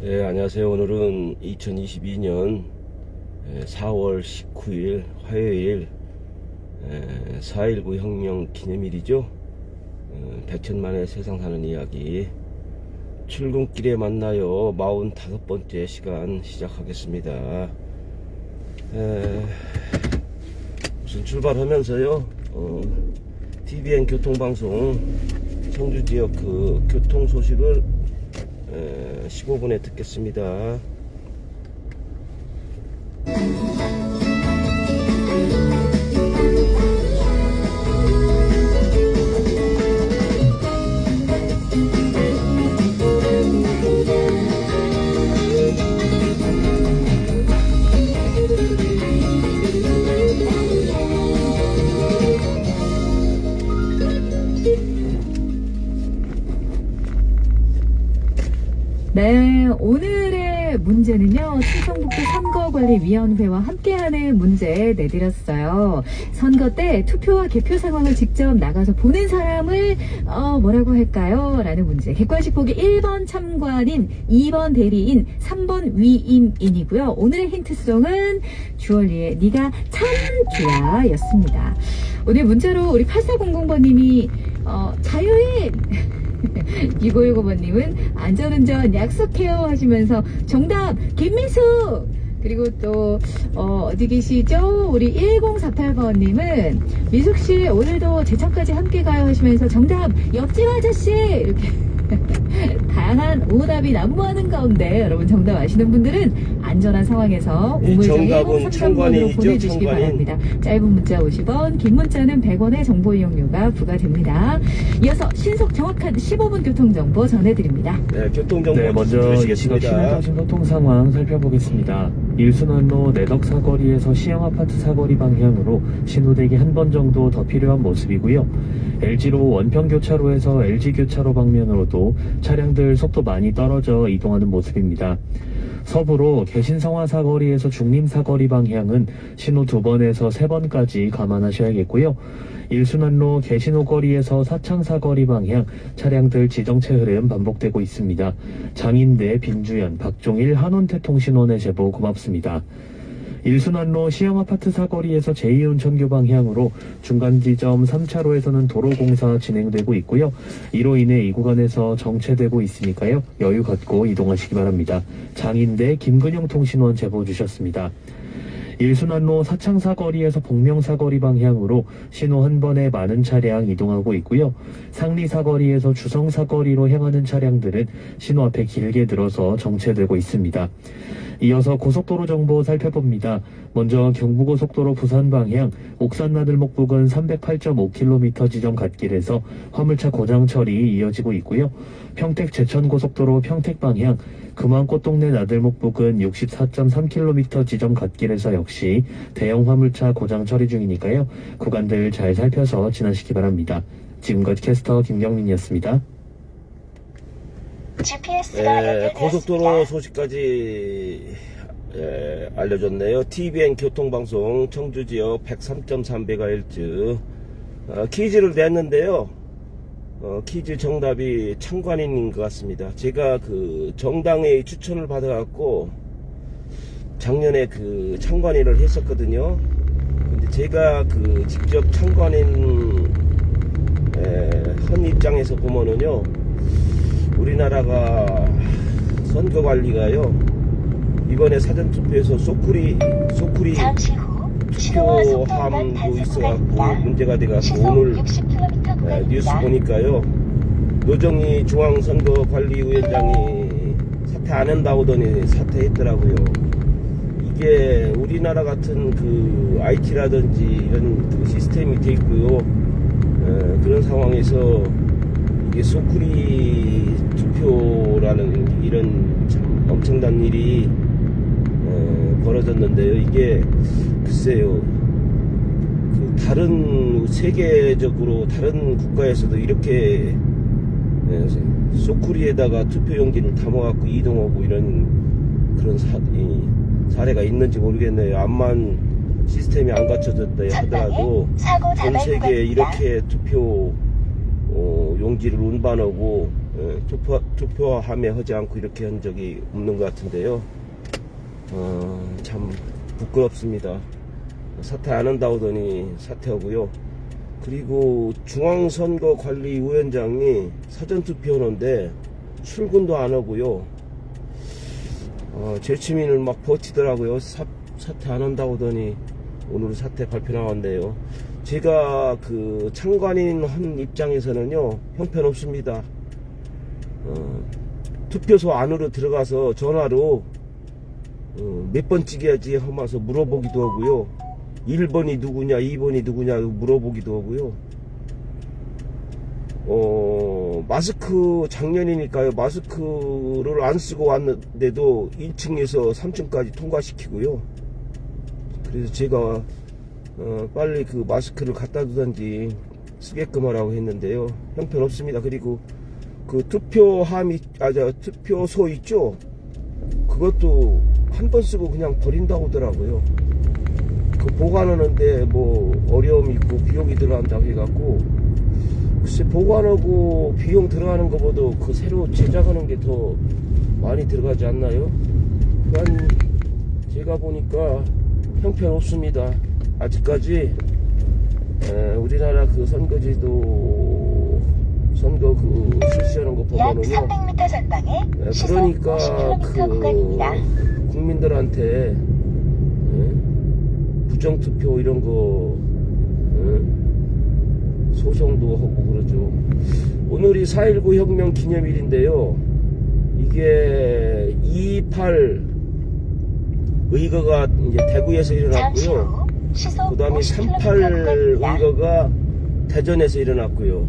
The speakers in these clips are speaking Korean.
안녕하세요. 오늘은 2022년 4월 19일 화요일 4.19 혁명 기념일이죠. 100천만의 세상 사는 이야기 출근길에 만나요 45번째 시간 시작하겠습니다. 우선 출발하면서요 TVN 교통방송 청주지역 그 교통 소식을 15분에 듣겠습니다. 네, 오늘의 문제는요, 충청북도 선거관리위원회와 함께하는 문제 내드렸어요. 선거 때 투표와 개표 상황을 직접 나가서 보는 사람을 뭐라고 할까요? 라는 문제. 객관식 보기 1번 참관인, 2번 대리인, 3번 위임인이고요. 오늘의 힌트송은 주얼리의 네가 참 좋아 였습니다. 오늘 문자로 우리 8400번님이 자유인 2965번님은 안전운전 약속해요 하시면서 정답 김미숙. 그리고 또 어디 계시죠? 우리 1048번님은 미숙씨 오늘도 제천까지 함께 가요 하시면서 정답 옆집 아저씨. 이렇게 다양한 오답이 난무하는 가운데 여러분 정답 아시는 분들은 안전한 상황에서 우물정에 1033번으로 보내주시기 바랍니다. 짧은 문자 50원, 긴 문자는 100원의 정보 이용료가 부과됩니다. 이어서 신속 정확한 15분 교통정보 전해드립니다. 네, 교통정보 먼저 이 시각 시내도심 교통 상황 살펴보겠습니다. 일순환로 내덕 사거리에서 시영아파트 사거리 방향으로 신호대기 한 번 정도 더 필요한 모습이고요. LG로 원평교차로에서 LG교차로 방면으로도 차량들 속도 많이 떨어져 이동하는 모습입니다. 서부로 개신성화 사거리에서 중림 사거리 방향은 신호 2번에서 3번까지 감안하셔야겠고요. 일순환로 개신호 거리에서 사창 사거리 방향 차량들 지정체 흐름 반복되고 있습니다. 장인대, 빈주연, 박종일, 한원태통신원의 제보 고맙습니다. 일순환로 시영아파트 사거리에서 제2온천교 방향으로 중간지점 3차로에서는 도로공사 진행되고 있고요. 이로 인해 이 구간에서 정체되고 있으니까요. 여유 갖고 이동하시기 바랍니다. 장인대 김근영 통신원 제보 주셨습니다. 일순환로 사창사거리에서 복명사거리 방향으로 신호 한 번에 많은 차량 이동하고 있고요. 상리사거리에서 주성사거리로 향하는 차량들은 신호 앞에 길게 들어서 정체되고 있습니다. 이어서 고속도로 정보 살펴봅니다. 먼저 경부고속도로 부산 방향 옥산나들목 부근 308.5km 지점 갓길에서 화물차 고장 처리 이어지고 있고요. 평택 제천고속도로 평택 방향 금왕꽃동네 나들목 부근 64.3km 지점 갓길에서 역시 대형 화물차 고장 처리 중이니까요. 구간들 잘 살펴서 지나시기 바랍니다. 지금까지 캐스터 김경민이었습니다. 고속도로 소식까지 알려줬네요. TVN 교통방송 청주지역 103.3MHz 퀴즈를 냈는데요. 퀴즈 정답이 참관인인 것 같습니다. 제가 그 정당의 추천을 받아갖고 작년에 그 참관인을 했었거든요. 근데 제가 그 직접 참관인 한 입장에서 보면은요, 우리나라가 선거관리가요, 이번에 사전투표에서 소쿠리 투표함도 있어갖고 문제가 돼갖고 오늘 뉴스 보니까요, 노정희 중앙선거관리위원장이 사퇴 안 한다고더니 사퇴했더라고요. 이게 우리나라 같은 그 IT라든지 이런 그 시스템이 돼 있고요. 그런 상황에서 이게 소쿠리 투표라는 이런 참 엄청난 일이 벌어졌는데요. 이게 글쎄요, 그 다른 세계적으로 다른 국가에서도 이렇게 소쿠리에다가 투표용지를 담아갖고 이동하고 이런 그런 사례가 있는지 모르겠네요. 암만 시스템이 안 갖춰졌다 하더라도 전 세계에 이렇게 투표 용지를 운반하고 투표함에 하지 않고 이렇게 한 적이 없는 것 같은데요. 참 부끄럽습니다. 사퇴 안 한다고 하더니 사퇴하고요. 그리고 중앙선거관리위원장이 사전투표하는데 출근도 안 하고요. 재치민을 막 버티더라고요. 사퇴 안 한다고 하더니 오늘 사퇴 발표 나왔네요. 제가 그 참관인 한 입장에서는요, 형편없습니다. 투표소 안으로 들어가서 전화로 몇 번 찍어야지 하면서 물어보기도 하고요. 1번이 누구냐 2번이 누구냐 물어보기도 하고요. 마스크 작년이니까요, 마스크를 안 쓰고 왔는데도 1층에서 3층까지 통과시키고요. 그래서 제가 빨리 그 마스크를 갖다 두던지 쓰게끔 하라고 했는데요, 형편없습니다. 그리고 그 투표소 있죠, 그것도 한 번 쓰고 그냥 버린다고 하더라고요. 그 보관하는데 뭐 어려움이 있고 비용이 들어간다고 해갖고, 글쎄 보관하고 비용 들어가는 것보다 그 새로 제작하는 게 더 많이 들어가지 않나요? 난 제가 보니까 형편없습니다. 아직까지 우리나라 그 선거제도 선거 그 실시하는 거 약 보면은요, 300m 전방에 그러니까 50km 구간입니다. 국민들한테 부정투표 이런 거 소송도 하고 그러죠. 오늘이 4.19 혁명 기념일인데요, 이게 2.28 의거가 이제 대구에서 일어났고요. 그 다음에 3.8 의거가 대전에서 일어났고요.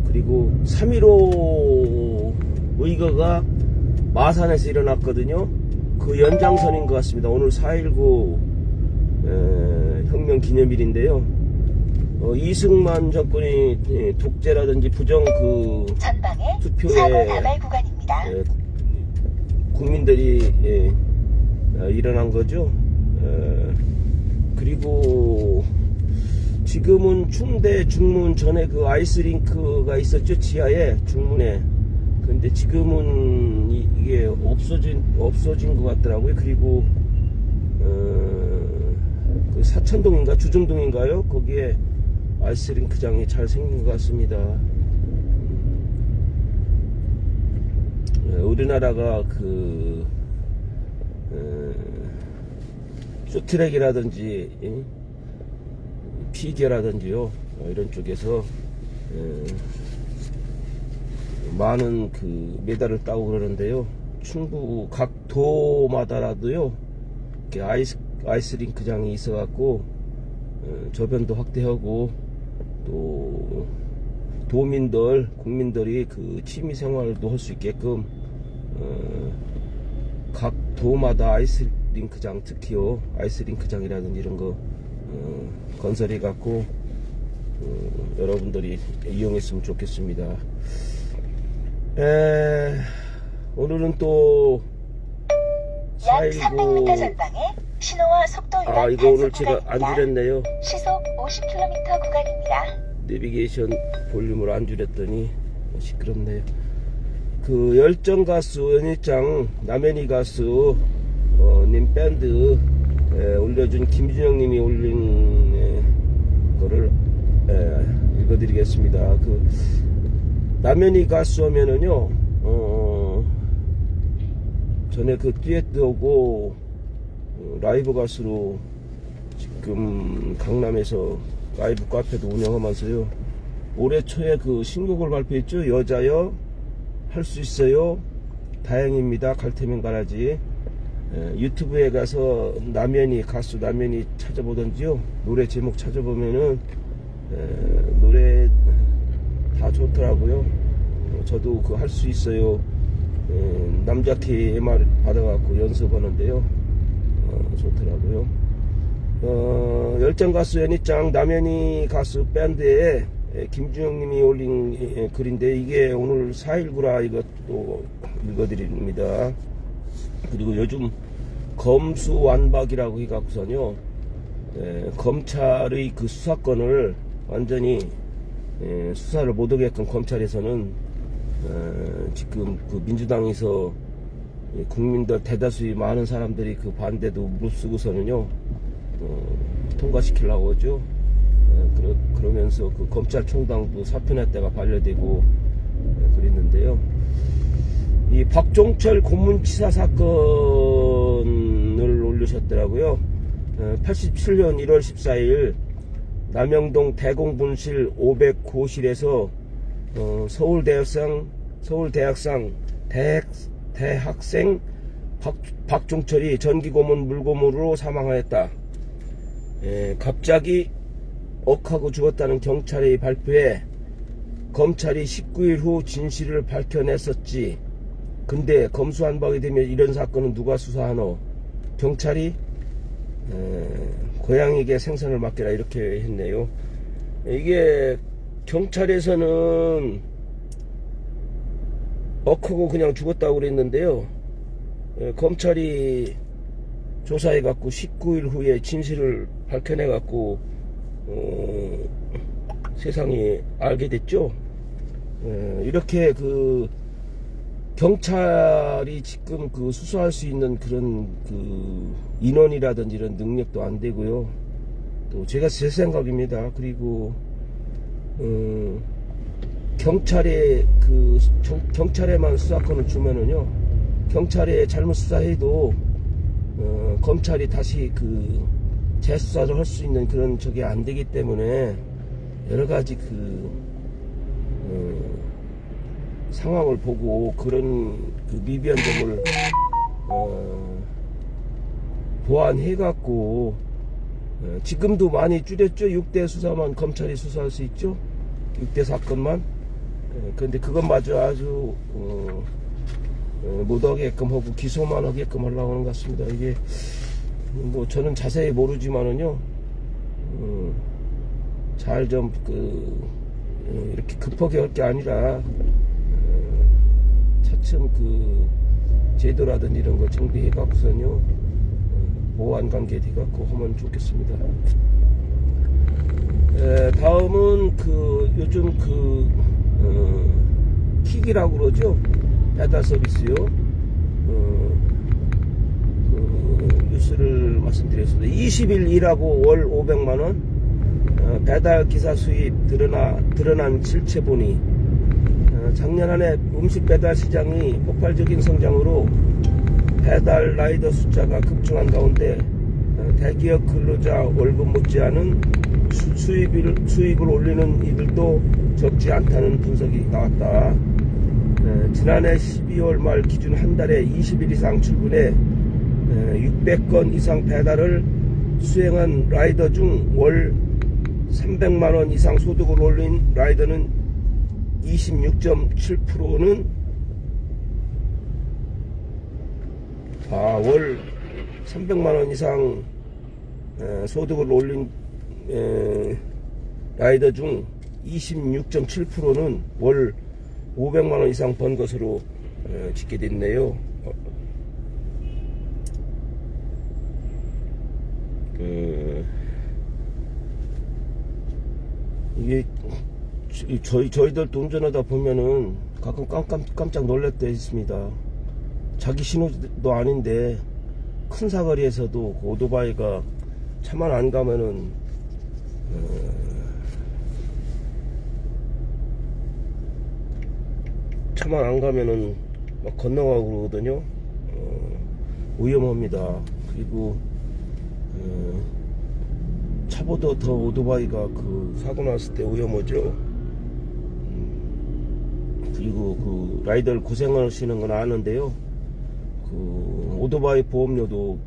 그리고 3.15 의거가 마산에서 일어났거든요. 그 연장선인 것 같습니다. 오늘 4.19 혁명 기념일인데요. 이승만 정권이 독재라든지 부정 그 투표에 국민들이 일어난 거죠. 그리고 지금은 충대 중문, 전에 그 아이스링크가 있었죠, 지하에 중문에. 근데 지금은 이게 없어진 것 같더라고요. 그리고 그 사천동인가 주정동인가요? 거기에 아이스링크장이 잘 생긴 것 같습니다. 우리나라가 그 쇼트랙이라든지 피겨라든지요, 이런 쪽에서 많은 그 메달을 따고 그러는데요, 충북 각 도마다라도요 이렇게 아이스링크장이 있어갖고 저변도 확대하고, 또 국민들이 그 취미생활도 할 수 있게끔 각 도마다 아이스링크장, 특히요 아이스링크장이라든지 이런 거 건설해 갖고 여러분들이 이용했으면 좋겠습니다. 오늘은 또 약 300m 전방에 신호와 속도 위반 이거 오늘 단속 제가 안 구간입니다. 줄였네요. 시속 50km 구간입니다. 내비게이션 볼륨을 안 줄였더니 시끄럽네요. 그 열정가수 연일장 남현희 가수 님 밴드 올려준 김준영 님이 올린 거를 읽어드리겠습니다. 그 남현희 가수 하면은요, 전에 그 듀엣하고 라이브 가수로 지금 강남에서 라이브 카페도 운영하면서요, 올해 초에 그 신곡을 발표했죠. 여자여 할 수 있어요, 다행입니다, 갈 테면 가라지. 유튜브에 가서 가수 남현희 찾아보던지요, 노래 제목 찾아보면은 노래 다 좋더라고요. 저도 그 할 수 있어요 남자 키 MR 받아갖고 연습하는데요, 좋더라고요. 열정가수 연희짱 남현희 가수 밴드에 김준영님이 올린 글인데, 이게 오늘 4.19라 이것도 읽어드립니다. 그리고 요즘 검수완박이라고 해갖고서는요, 검찰의 그 수사권을 완전히 수사를 못하게끔 검찰에서는 지금 그 민주당에서 국민들 대다수의 많은 사람들이 그 반대도 무릅쓰고서는요 통과시키려고 하죠. 그러면서 그 검찰총장도 사표냈다가 반려되고 그랬는데요. 이 박종철 고문치사 사건을 올리셨더라고요. 87년 1월 14일 남영동 대공분실 509호실에서 대학생 박종철이 전기고문 물고문으로 사망하였다. 갑자기 억하고 죽었다는 경찰의 발표에 검찰이 19일 후 진실을 밝혀냈었지. 근데 검수한박이 되면 이런 사건은 누가 수사하노? 경찰이 고양이에게 생선을 맡기라 이렇게 했네요. 이게 경찰에서는 억하고 그냥 죽었다고 그랬는데요. 검찰이 조사해갖고 19일 후에 진실을 밝혀내갖고 세상이 알게 됐죠. 이렇게 그 경찰이 지금 그 수사할 수 있는 그런 그 인원이라든지 이런 능력도 안 되고요. 또 제가 제 생각입니다. 그리고 경찰에 경찰에만 수사권을 주면은요, 경찰에 잘못 수사해도 검찰이 다시 그 재수사를 할 수 있는 그런 적이 안 되기 때문에 여러 가지 상황을 보고 그런 그 미비한 점을 보완해갖고 지금도 많이 줄였죠. 6대 수사만 검찰이 수사할 수 있죠. 6대 사건만. 그런데 그것마저 아주 못하게끔 하고 기소만 하게끔 하려고 하는 것 같습니다. 이게 뭐 저는 자세히 모르지만은요, 잘 좀 이렇게 급하게 할 게 아니라 차츰 그 제도라든지 이런 거 정비해 갖고선요 보완 관계 돼 갖고 하면 좋겠습니다. 다음은 그 요즘 킥이라고 그러죠. 배달 서비스요. 뉴스를 말씀드렸습니다. 20일 일하고 월 500만원 배달 기사 수입 드러난 실체 보니 작년 한 해 음식 배달 시장이 폭발적인 성장으로 배달 라이더 숫자가 급증한 가운데 대기업 근로자 월급 못지않은 수입을 올리는 이들도 적지 않다는 분석이 나왔다. 지난해 12월 말 기준 한 달에 20일 이상 출근해 600건 이상 배달을 수행한 라이더 중 월 300만원 이상 소득을 올린 라이더는 26.7%는 월 300만원 이상 소득을 올린 라이더 중 26.7%는 월 500만원 이상 번 것으로 집계됐네요. 이게 저희들도 운전하다 보면은 가끔 깜짝 놀랄 때 있습니다. 자기 신호도 아닌데 큰 사거리에서도 오토바이가 차만 안 가면은 막 건너가고 그러거든요. 위험합니다. 그리고 차보다 더 오토바이가 사고 났을 때 위험하죠. 그리고 라이더를 고생하시는 건 아는데요. 오토바이 보험료도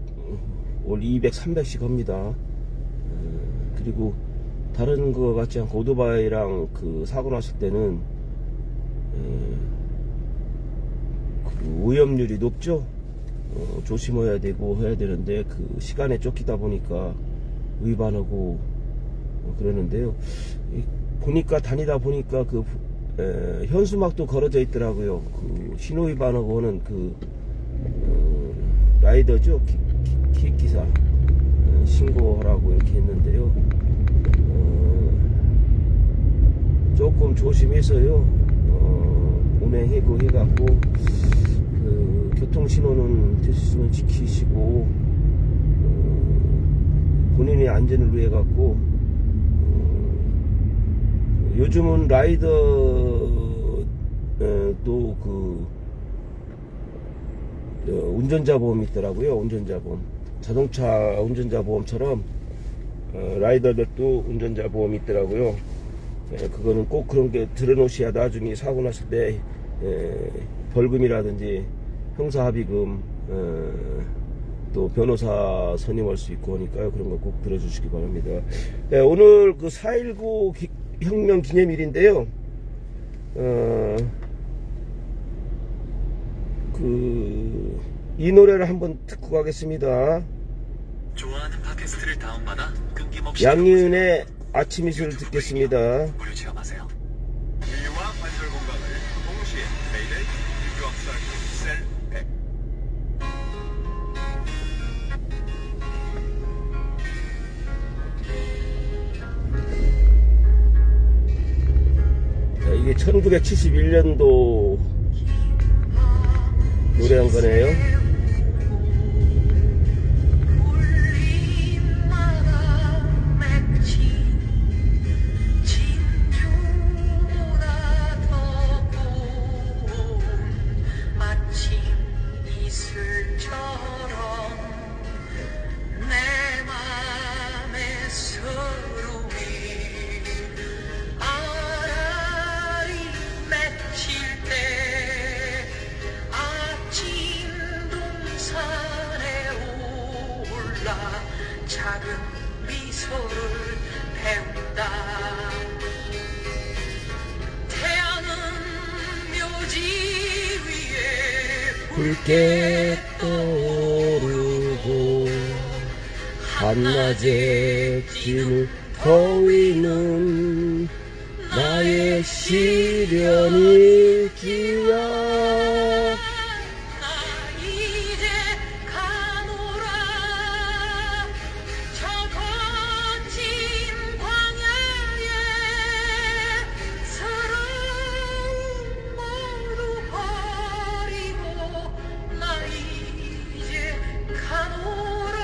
월 200, 300씩 합니다. 그리고 다른 거 같지 않고 오토바이랑 사고 났을 때는 위험률이 높죠. 조심해야 되고 해야 되는데 시간에 쫓기다 보니까 위반하고 그러는데요. 다니다 보니까 현수막도 걸어져 있더라고요. 신호 위반하고 하는 라이더죠. 기사 신고하라고 이렇게 했는데요. 조금 조심해서요, 운행하고 해갖고, 교통신호는 될 수 있으면 지키시고, 본인의 안전을 위해 갖고, 요즘은 라이더도 운전자 보험이 있더라고요. 운전자 보험. 자동차 운전자 보험처럼, 라이더들도 운전자 보험이 있더라고요. 그거는 꼭 그런 게 들어놓으셔야 나중에 사고 났을 때 벌금이라든지 형사합의금, 또 변호사 선임할 수 있고 하니까요. 그런 거 꼭 들어주시기 바랍니다. 오늘 그 4.19 혁명 기념일인데요. 이 노래를 한번 듣고 가겠습니다. 좋아하는 팟캐스트를 다운받아 끊김없이 양희은의 아침 이슬을 듣겠습니다. 무료 체험하세요. 위와 관절 공간을 동시에 메이데이 유압살 셀 100. 이게 1971년도 노래한 거네요. 작은 미소를 배운다. 태양은 묘지 위에 붉게 떠오르고 한낮에 지는 더위는 나의 시련일지야. 나 이제 가노라. 저 거친 광야에 서러움 모두 버리고 나 이제 가노라.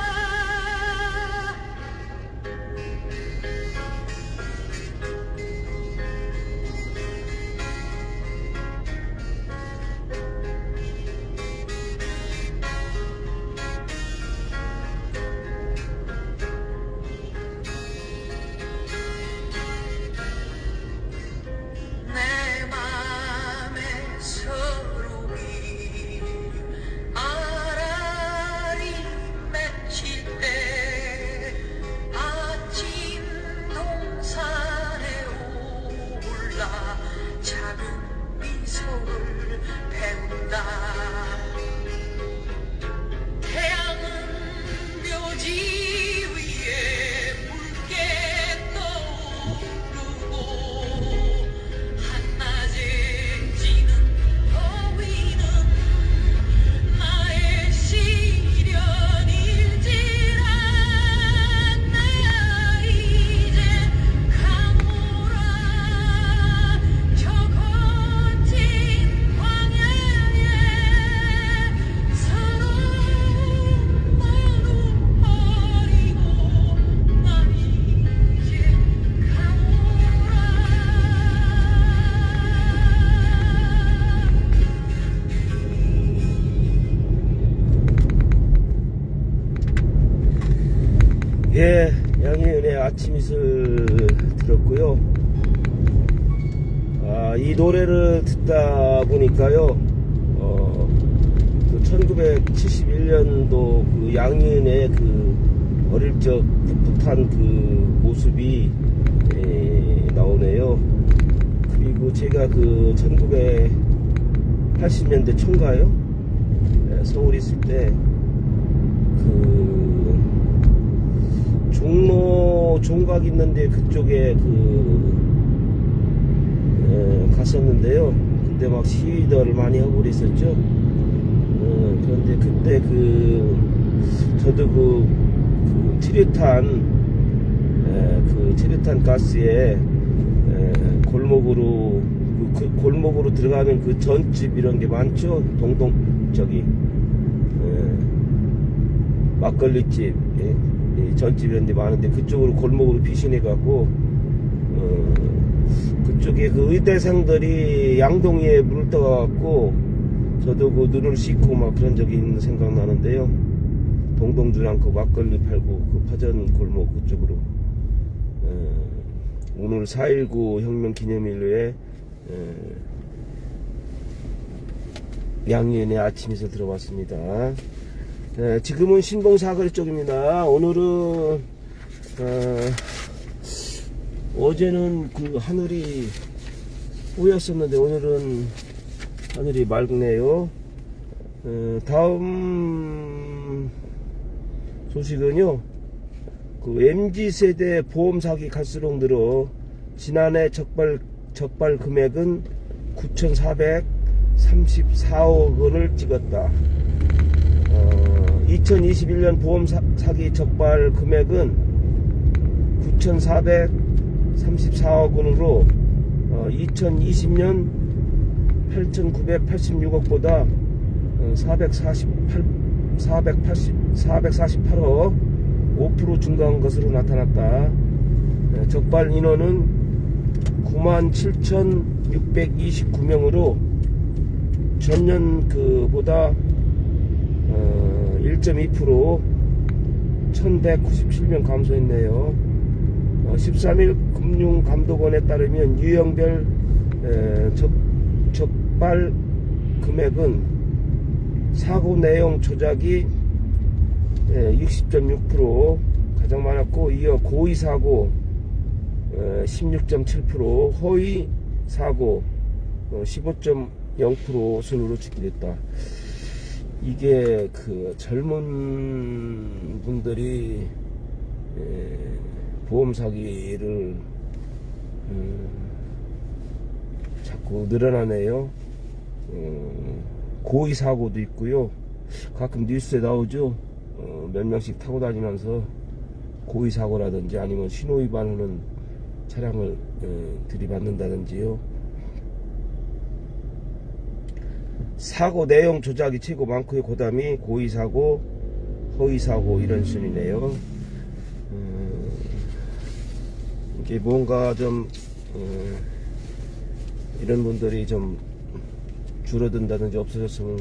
내 맘의 서름이 아라리 맺힐 때 아침 동산에 올라 작은 미소를 배운다. 태양은 묘지 위에 붉게 떠오르고 한낮에 지는 더위는 나의 시련일지라. 나 이제 가노라. 저 거친 광야에 서러움 모두 버리고 나 이제 가노라. 예, 양희은의 아침 이슬 들었고요. 이 노래를 듣다 보니까요, 1971년도 그 양희은의 그 어릴 적 풋풋한 그 모습이 나오네요. 그리고 제가 그 1980년대 초인가요? 서울 있을 때 그 종로 종각 있는데 그쪽에 갔었는데요. 그때 막 시위들을 많이 하고 그랬었죠. 그런데 그때 저도 그 치료탄 가스에 골목으로 그 골목으로 들어가면 그 전집 이런 게 많죠. 동동 저기 막걸리집, 전집 이런 데 많은데 그쪽으로 골목으로 피신해 갖고 그쪽에 그 의대생들이 양동이에 물을 떠 갖고 저도 그 눈을 씻고 막 그런 적이 있는 생각 나는데요. 동동주랑 그 막걸리 팔고 그 파전 골목 그쪽으로 오늘 4.19 혁명 기념일로에 양리은의 아침에서 들어왔습니다. 지금은 신봉사거리 쪽입니다. 오늘은 어제는 그 하늘이 뿌였었는데 오늘은 하늘이 맑네요. 다음 소식은요, 그 MZ세대 보험사기 갈수록 늘어 지난해 적발 금액은 9,434억 원을 찍었다. 2021년 보험사기 적발 금액은 9,434억 원으로 2020년 8,986억보다 448억 5% 증가한 것으로 나타났다. 적발 인원은 97,629명으로 전년 그보다 1.2% 1,197명 감소했네요. 13일 금융감독원에 따르면 유형별 적발 금액은 사고 내용 조작이 60.6% 가장 많았고, 이어 고의 사고 16.7%, 허위 사고 15.0% 순으로 집계됐다. 이게 그 젊은 분들이 보험 사기를 자꾸 늘어나네요. 고의 사고도 있고요. 가끔 뉴스에 나오죠. 몇 명씩 타고 다니면서 고의 사고라든지 아니면 신호 위반하는 차량을 들이받는다든지요. 사고 내용 조작이 최고 많고요. 그 다음이 고의 사고, 허위 사고 이런 순이네요. 이게 뭔가 좀 이런 분들이 좀 줄어든다든지 없어졌으면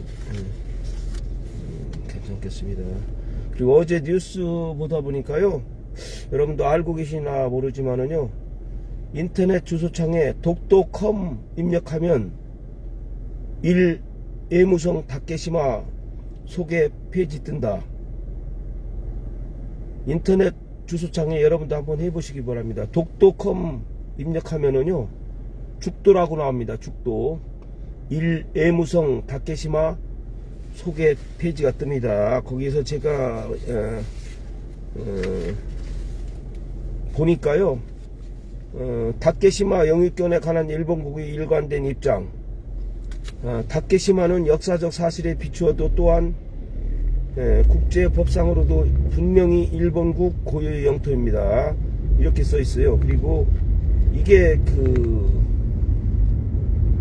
괜찮겠습니다. 그리고 어제 뉴스 보다 보니까요, 여러분도 알고 계시나 모르지만은요, 인터넷 주소창에 독도컴 입력하면 1. 애무성 다케시마 소개 페이지 뜬다. 인터넷 주소창에 여러분도 한번 해보시기 바랍니다. 독도컴 입력하면은요, 죽도라고 나옵니다. 죽도. 1. 애무성 다케시마 소개 페이지가 뜹니다. 거기서 제가 보니까요, 다케시마 영유권에 관한 일본국의 일관된 입장, 다케시마는 역사적 사실에 비추어도 또한 국제법상으로도 분명히 일본국 고유의 영토입니다. 이렇게 써 있어요. 그리고 이게 그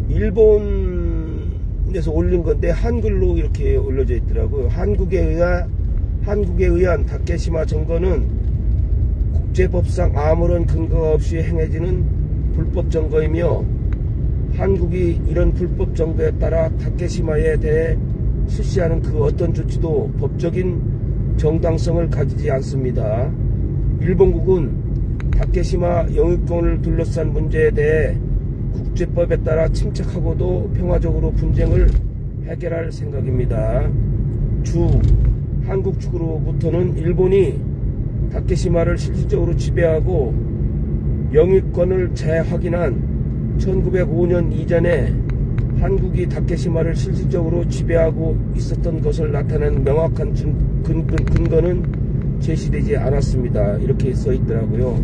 일본에서 올린 건데 한글로 이렇게 올려져 있더라고요. 한국에 의한 다케시마 점거는 국제법상 아무런 근거가 없이 행해지는 불법 점거이며, 한국이 이런 불법 점거에 따라 다케시마에 대해 실시하는 그 어떤 조치도 법적인 정당성을 가지지 않습니다. 일본국은 다케시마 영유권을 둘러싼 문제에 대해 국제법에 따라 침착하고도 평화적으로 분쟁을 해결할 생각입니다. 한국 측으로부터는 일본이 다케시마를 실질적으로 지배하고 영유권을 재확인한 1905년 이전에 한국이 다케시마를 실질적으로 지배하고 있었던 것을 나타내는 명확한 근거는 제시되지 않았습니다. 이렇게 써 있더라고요.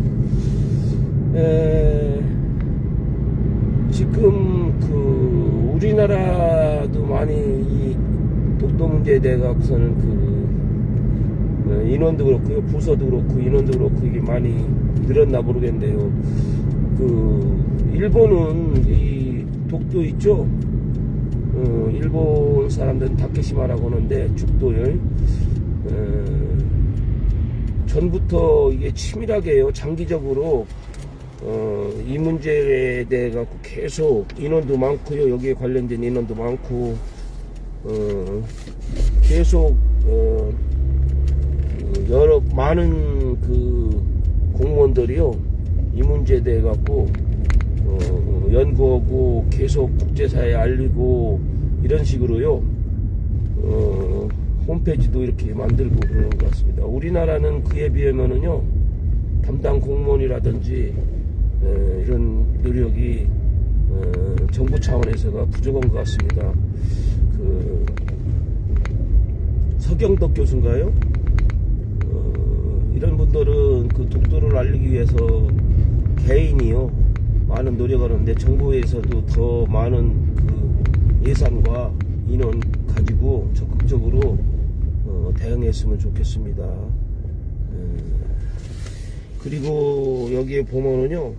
지금 그 우리나라도 많이 이 독도 문제에 대해 갖고서는 그 인원도 그렇고요, 부서도 그렇고 인원도 그렇고 이게 많이 늘었나 모르겠는데요. 일본은 이 독도 있죠? 일본 사람들은 다케시마라고 하는데 죽도를 전부터 이게 치밀하게 장기적으로 이 문제에 대해 갖고 계속 인원도 많고요. 여기에 관련된 인원도 많고 계속 여러 많은 공무원들이요 이 문제에 대해 갖고 연구하고 계속 국제사회에 알리고 이런 식으로요 홈페이지도 이렇게 만들고 그러는 것 같습니다. 우리나라는 그에 비하면은요 담당 공무원이라든지 이런 노력이 정부 차원에서가 부족한 것 같습니다. 서경덕 교수인가요? 이런 분들은 독도를 알리기 위해서 개인이요 많은 노력하는데 정부에서도 더 많은 예산과 인원 가지고 적극적으로 대응했으면 좋겠습니다. 그리고 여기에 보면은요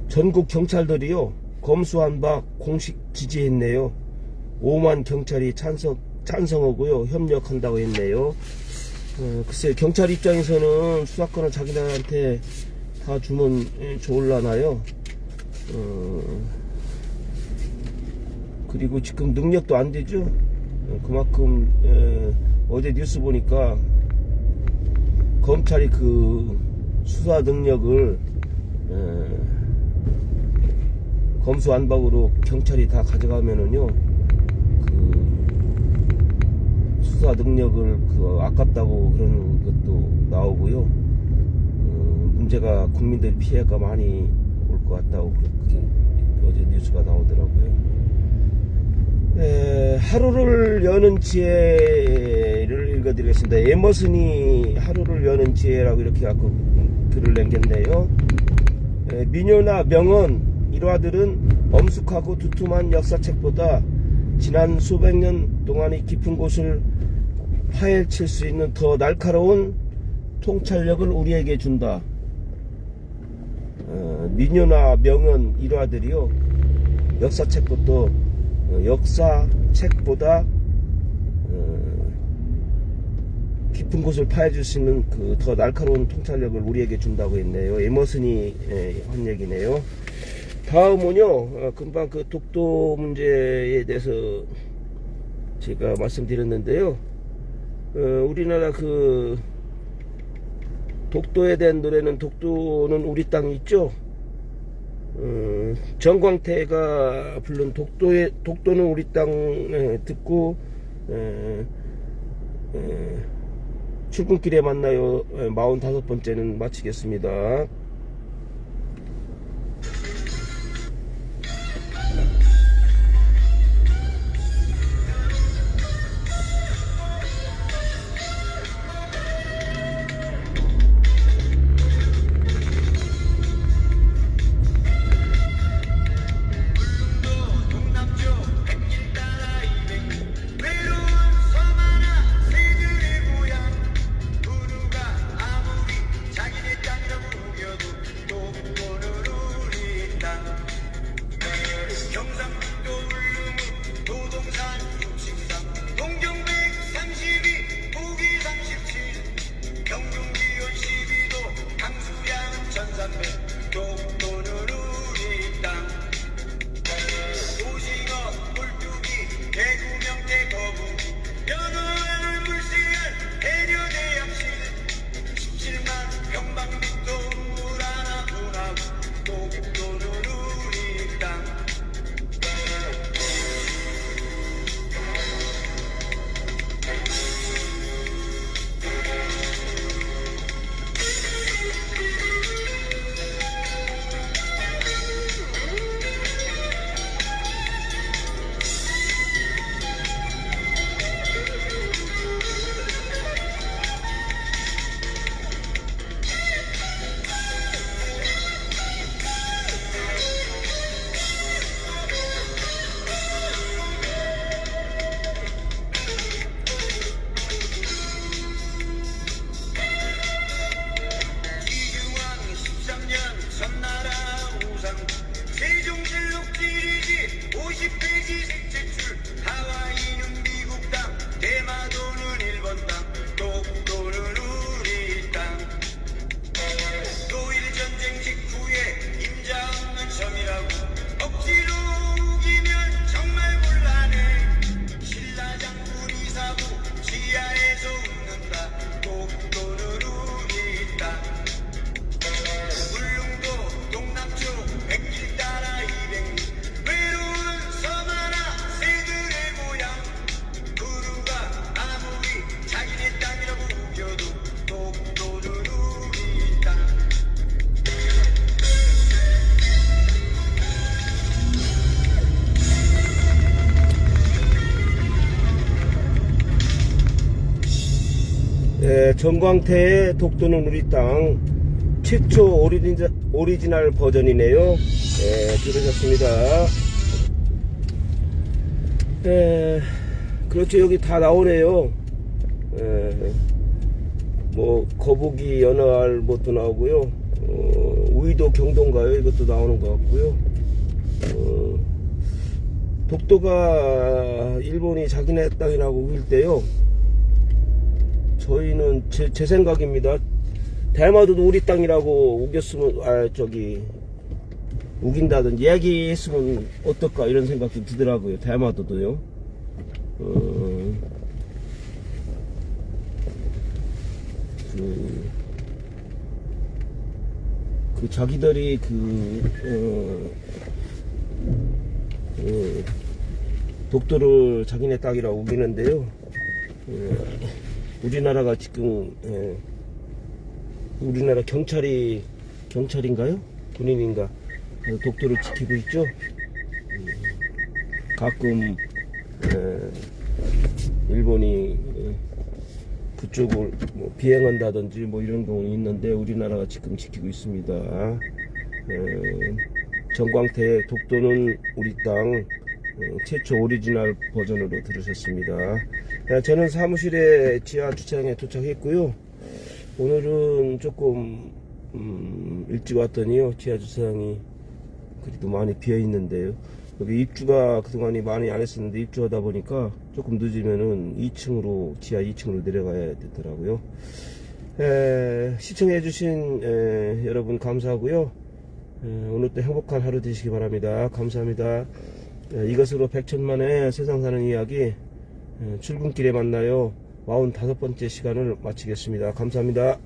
전국 경찰들이요 검수한 바 공식 지지했네요. 5만 경찰이 찬성하고요 협력한다고 했네요. 글쎄 경찰 입장에서는 수사권을 자기들한테 다 주면 좋을라나요. 그리고 지금 능력도 안 되죠. 그만큼 어제 뉴스 보니까 검찰이 수사 능력을 검수안박으로 경찰이 다 가져가면은요 수사 능력을 아깝다고 그런 것도 나오고요. 문제가 국민들 피해가 많이 올 것 같다고 그렇게 어제 뉴스가 나오더라고요. 하루를 여는 지혜를 읽어드리겠습니다. 에머슨이 하루를 여는 지혜라고 이렇게 갖고 글을 남겼네요. 민요나 명언 일화들은 엄숙하고 두툼한 역사책보다 지난 수백 년 동안의 깊은 곳을 파헤칠 수 있는 더 날카로운 통찰력을 우리에게 준다. 민요나 명언 일화들이요 역사책보다 깊은 곳을 파헤칠 수 있는 더 날카로운 통찰력을 우리에게 준다고 했네요. 에머슨이 한 얘기네요. 다음은요 금방 독도 문제에 대해서 제가 말씀드렸는데요. 우리나라 독도에 대한 노래는 독도는 우리 땅이 있죠. 정광태가 부른 독도는 우리 땅 듣고 출근길에 만나요 45번째는 마치겠습니다. 정광태의 독도는 우리 땅 최초 오리지널 버전이네요. 들으셨습니다. 그렇죠. 여기 다 나오네요. 뭐 거북이 연어알 뭣도 나오고요. 우이도 경도인가요? 이것도 나오는 것 같고요. 독도가 일본이 자기네 땅이라고 우길 때요, 저희는 제 생각입니다. 대마도도 우리 땅이라고 우겼으면 우긴다든지 얘기했으면 어떨까 이런 생각도 들더라고요. 대마도도요. 자기들이 독도를 자기네 땅이라고 우기는데요. 우리나라가 지금 우리나라 경찰인가요? 군인인가? 독도를 지키고 있죠. 가끔 일본이 그쪽을 뭐 비행한다든지 뭐 이런 경우는 있는데 우리나라가 지금 지키고 있습니다. 정광태의 독도는 우리 땅 최초 오리지널 버전으로 들으셨습니다. 저는 사무실에 지하 주차장에 도착했고요. 오늘은 조금 일찍 왔더니요, 지하 주차장이 그래도 많이 비어 있는데요. 여기 입주가 그동안이 많이 안 했었는데 입주하다 보니까 조금 늦으면은 2층으로 지하 2층으로 내려가야 되더라고요. 시청해주신 여러분 감사하고요. 오늘도 행복한 하루 되시기 바랍니다. 감사합니다. 이것으로 백천만의 세상 사는 이야기 출근길에 만나요 45번째 시간을 마치겠습니다. 감사합니다.